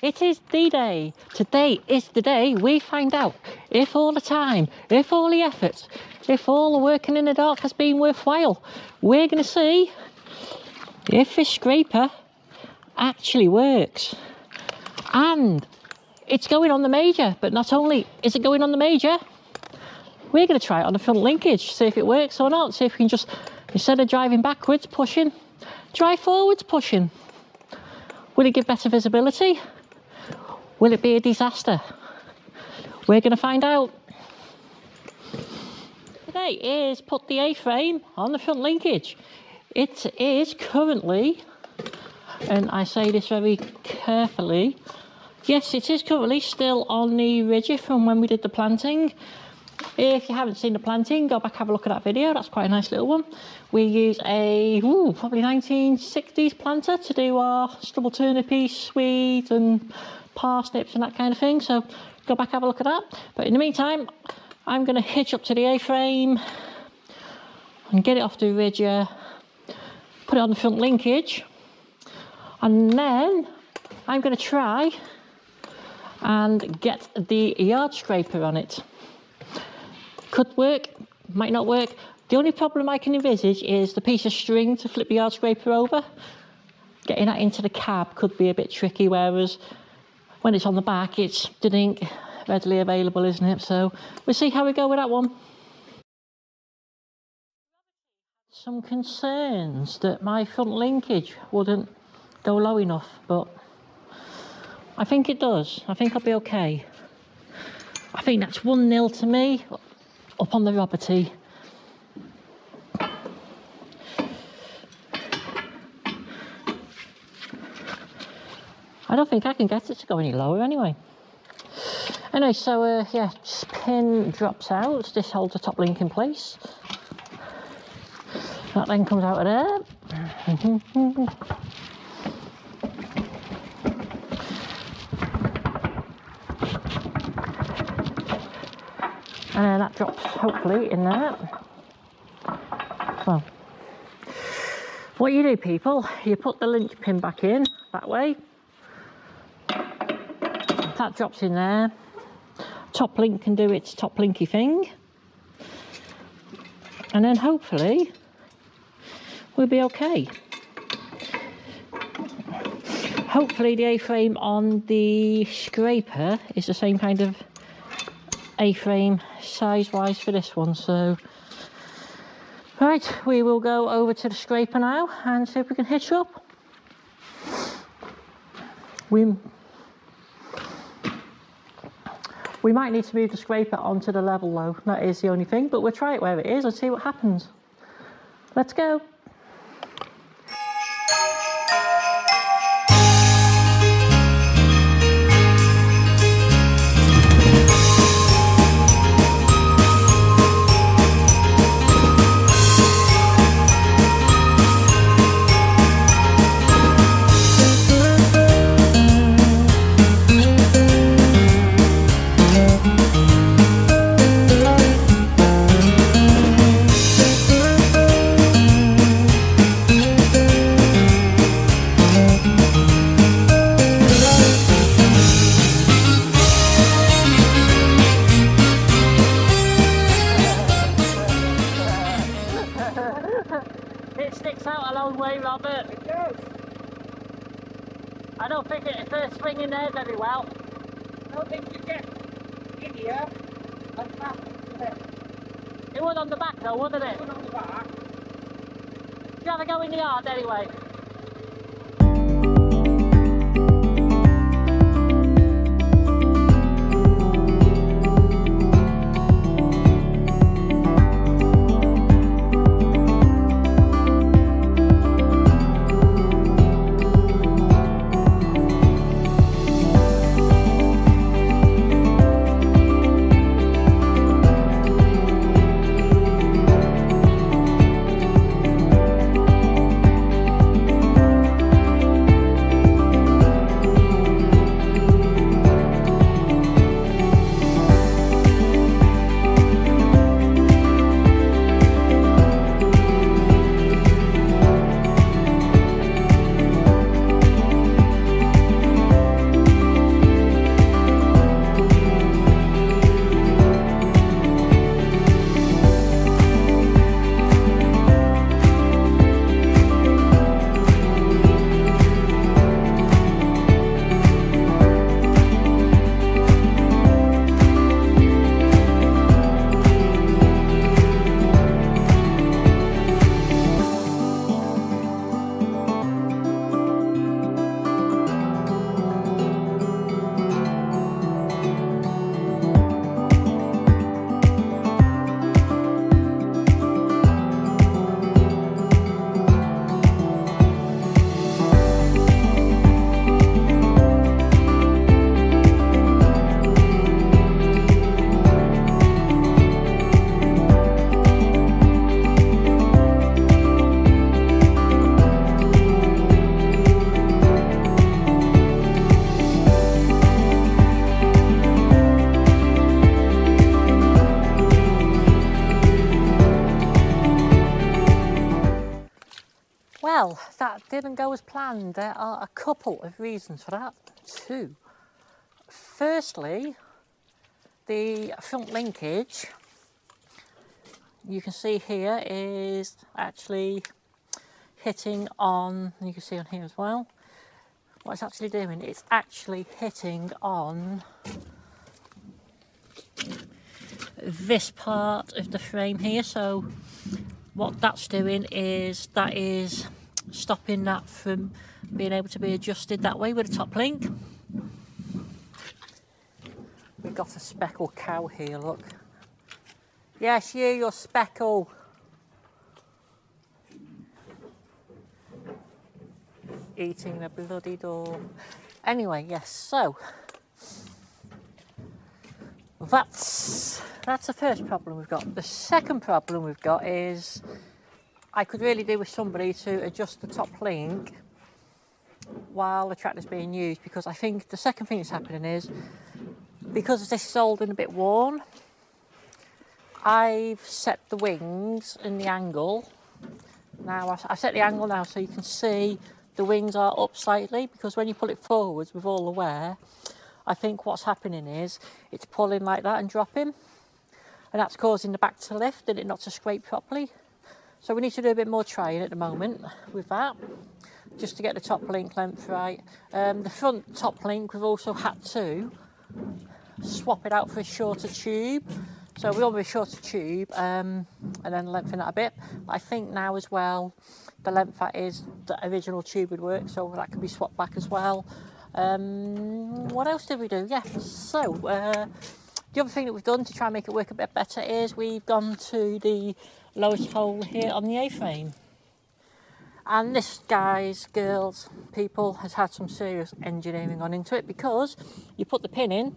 It is D-Day. Today is the day we find out if all the time, if all the efforts, if all the working in the dark has been worthwhile. We're going to see if this scraper actually works. And it's going on the major, but not only is it going on the major, we're going to try it on the front linkage, see if it works or not, see if we can just, instead of driving backwards, pushing, drive forwards, pushing. Will it give better visibility? Will it be a disaster? We're going to find out. Today is put the A-frame on the front linkage. It is currently, and I say this very carefully, yes, it is currently still on the ridger from when we did the planting. If you haven't seen the planting, go back, have a look at that video. That's quite a nice little one. We use a probably 1960s planter to do our stubble turnipy, swedes and parsnips and that kind of thing. So go back, have a look at that. But in the meantime, I'm going to hitch up to the A-frame and get it off the ridger, put it on the front linkage, and then I'm going to try and get the yard scraper on it. Could work, might not work. The only problem I can envisage is the piece of string to flip the yard scraper over. Getting that into the cab could be a bit tricky, whereas when it's on the back, it's readily available, isn't it? So we'll see how we go with that one. Some concerns that my front linkage wouldn't go low enough, but I think it does. I think I'll be okay. I think that's 1-0 to me. Up on the Roberty. I don't think I can get it to go any lower anyway. Anyway, so yeah, pin drops out. This holds the top link in place. That then comes out of there. And then that drops hopefully in there. Well, what you do, people, you put the link pin back in that way. That drops in there. Top link can do its top linky thing. And then hopefully we'll be okay. Hopefully the A-frame on the scraper is the same kind of A-frame size-wise for this one. So, right, we will go over to the scraper now and see if we can hitch up. We might need to move the scraper onto the level though, that is the only thing, but we'll try it where it is and see what happens. Let's go. It sticks out a long way, Robert. It does. I don't think it's swing in there very well. I don't think you get in here and back into it. It would on the back though, wouldn't it? It would on the back. You have a go in the yard anyway. Well, that didn't go as planned. There are a couple of reasons for that. Two. Firstly, the front linkage, you can see here, is actually hitting on, you can see on here as well, what it's actually doing, it's actually hitting on this part of the frame here. So what that's doing is that is stopping that from being able to be adjusted that way with the top link. We've got a speckled cow here, look. Yes, you're speckle. Eating the bloody door. Anyway, yes, so that's the first problem we've got. The second problem we've got is I could really do with somebody to adjust the top link while the tractor's being used, because I think the second thing that's happening is, because this is old and a bit worn, I've set the wings in the angle. Now I've set the angle now so you can see the wings are up slightly, because when you pull it forwards with all the wear, I think what's happening is it's pulling like that and dropping, and that's causing the back to lift and it not to scrape properly. So we need to do a bit more trying at the moment with that, just to get the top link length right. The front top link, we've also had to swap it out for a shorter tube. So we want a shorter tube and then lengthen that a bit. I think now as well, the length that is the original tube would work, so that can be swapped back as well. What else did we do? Yeah, so the other thing that we've done to try and make it work a bit better is we've gone to the lowest hole here on the A-frame. And this, guys, girls, people, has had some serious engineering gone into it, because you put the pin in,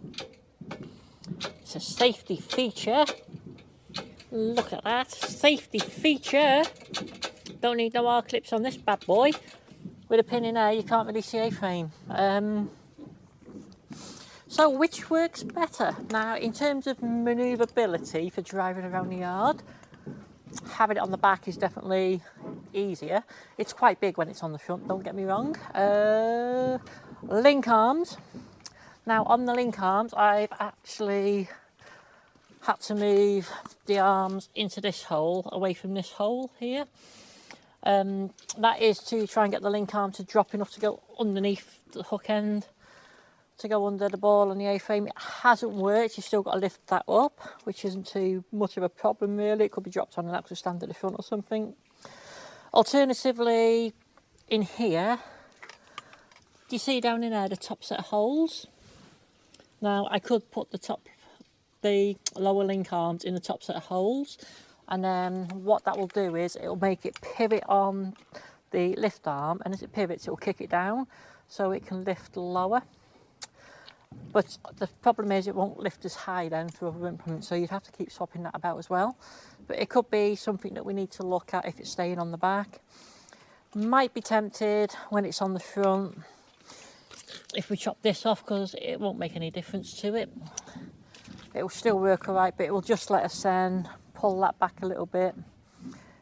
it's a safety feature. Look at that, safety feature. Don't need no R-clips on this bad boy. With a pin in there, you can't really see A-frame. So which works better? Now, in terms of manoeuvrability for driving around the yard, having it on the back is definitely easier. It's quite big when it's on the front, don't get me wrong. Link arms. Now, on the link arms, I've actually had to move the arms into this hole, away from this hole here. That is to try and get the link arm to drop enough to go underneath the hook end, to go under the ball on the A-frame. It hasn't worked. You've still got to lift that up, which isn't too much of a problem really. It could be dropped on an actual stand at the front or something. Alternatively, in here, do you see down in there the top set of holes? Now, I could put the lower link arms in the top set of holes, and then what that will do is it'll make it pivot on the lift arm, and as it pivots, it'll kick it down so it can lift lower. But the problem is it won't lift as high then for other implements, so you'd have to keep swapping that about as well. But it could be something that we need to look at if it's staying on the back. Might be tempted when it's on the front if we chop this off, because it won't make any difference to it. It will still work all right, but it will just let us then pull that back a little bit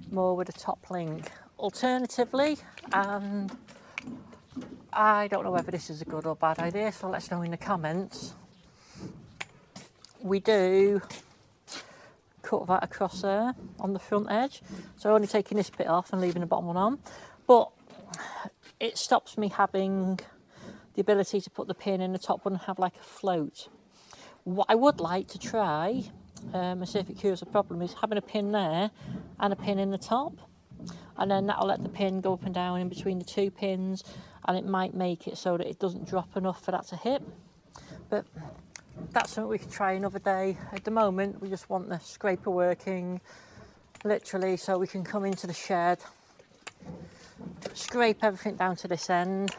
more with the top link. Alternatively, and I don't know whether this is a good or bad idea, so let us know in the comments, we do cut that across there on the front edge, so only taking this bit off and leaving the bottom one on, but it stops me having the ability to put the pin in the top one and have like a float. What I would like to try and see if it cures the problem is having a pin there and a pin in the top, and then that'll let the pin go up and down in between the two pins, and it might make it so that it doesn't drop enough for that to hit. But that's something we can try another day. At the moment we just want the scraper working, literally, so we can come into the shed, scrape everything down to this end,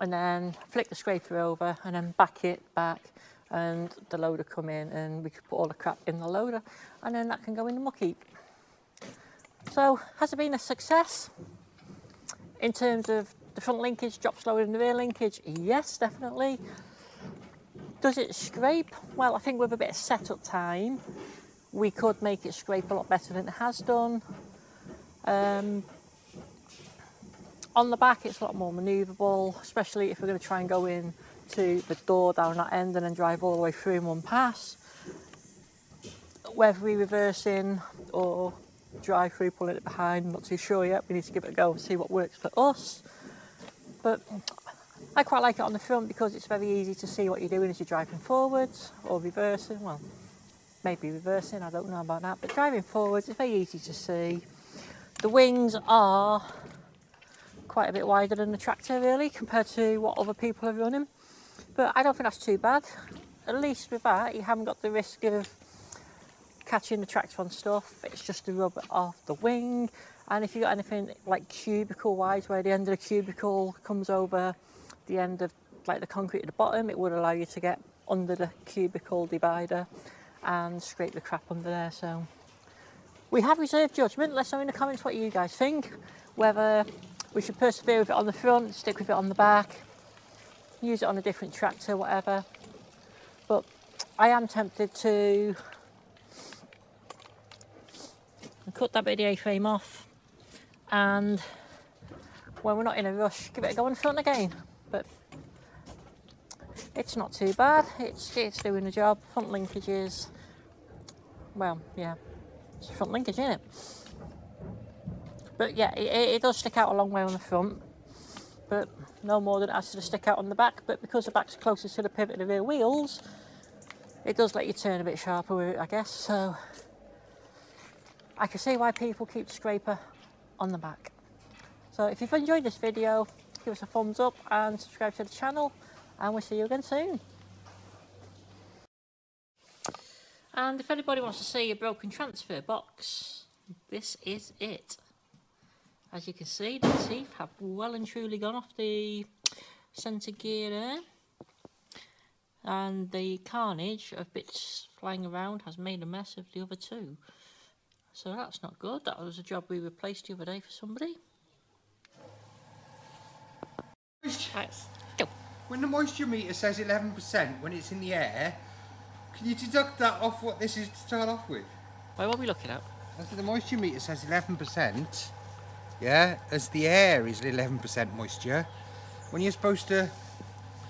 and then flick the scraper over and then back it back, and the loader come in, and we could put all the crap in the loader, and then that can go in the muck heap. So has it been a success in terms of the front linkage drops lower than the rear linkage? Yes, definitely. Does it scrape? Well, I think with a bit of setup time we could make it scrape a lot better than it has done. On the back it's a lot more manoeuvrable, especially if we're going to try and go in to the door down that end and then drive all the way through in one pass. Whether we reverse in or drive through pulling it behind, I'm not too sure yet. We need to give it a go and see what works for us. But I quite like it on the front because it's very easy to see what you're doing as you're driving forwards or reversing. Well, maybe reversing, I don't know about that, but driving forwards it's very easy to see. The wings are quite a bit wider than the tractor really compared to what other people are running, but I don't think that's too bad. At least with that you haven't got the risk of catching the tractor on stuff. It's just to rub it off the wing, and if you've got anything like cubicle wise where the end of the cubicle comes over the end of like the concrete at the bottom, it would allow you to get under the cubicle divider and scrape the crap under there. So we have reserved judgment. Let us know in the comments what you guys think, whether we should persevere with it on the front, stick with it on the back, use it on a different tractor, whatever. But I am tempted to cut that bit of the A-frame off, and when we're not in a rush, give it a go on the front again. But it's not too bad, it's doing the job. Front linkages, well, yeah, it's a front linkage, isn't it? But yeah, it does stick out a long way on the front, but no more than it has to stick out on the back. But because the back's closest to the pivot of the rear wheels, it does let you turn a bit sharper with it, I guess. So I can see why people keep the scraper on the back. So if you've enjoyed this video, give us a thumbs up and subscribe to the channel, and we'll see you again soon. And if anybody wants to see a broken transfer box, this is it. As you can see, the teeth have well and truly gone off the centre gear there, and the carnage of bits flying around has made a mess of the other two. So that's not good. That was a job we replaced the other day for somebody. Right, go. When the moisture meter says 11% when it's in the air, can you deduct that off what this is to start off with? Wait, what are we looking at? I said the moisture meter says 11%, yeah, as the air is 11% moisture. When you're supposed to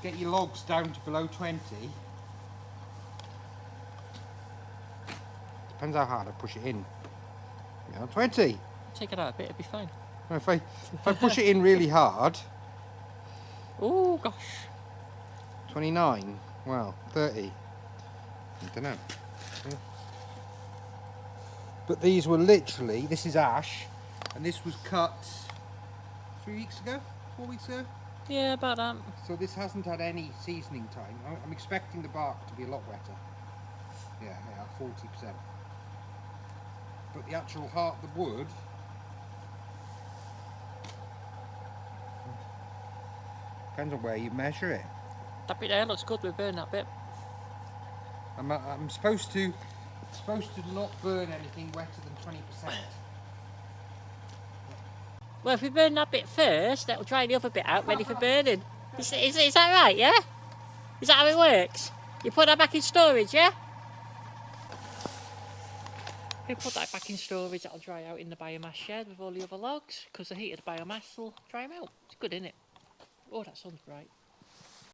get your logs down to below 20, depends how hard I push it in. Yeah, 20. Take it out a bit, it'll be fine. If I push it in really hard, Oh gosh. 29, well, 30. I don't know. Yeah. But these were literally, this is ash, and this was cut 3 weeks ago, 4 weeks ago. Yeah, about that. So this hasn't had any seasoning time. I'm expecting the bark to be a lot wetter. Yeah, 40%. But the actual heart of the wood, depends on where you measure it. That bit there looks good, we've burned that bit. I'm supposed to not burn anything wetter than 20%. Well, if we burn that bit first, that'll dry the other bit out, ready for burning. Is that right, yeah? Is that how it works? You put that back in storage, yeah? If you put that back in storage, that'll dry out in the biomass shed with all the other logs, because the heat of the biomass will dry them out. It's good, isn't it? Oh, that sun's bright.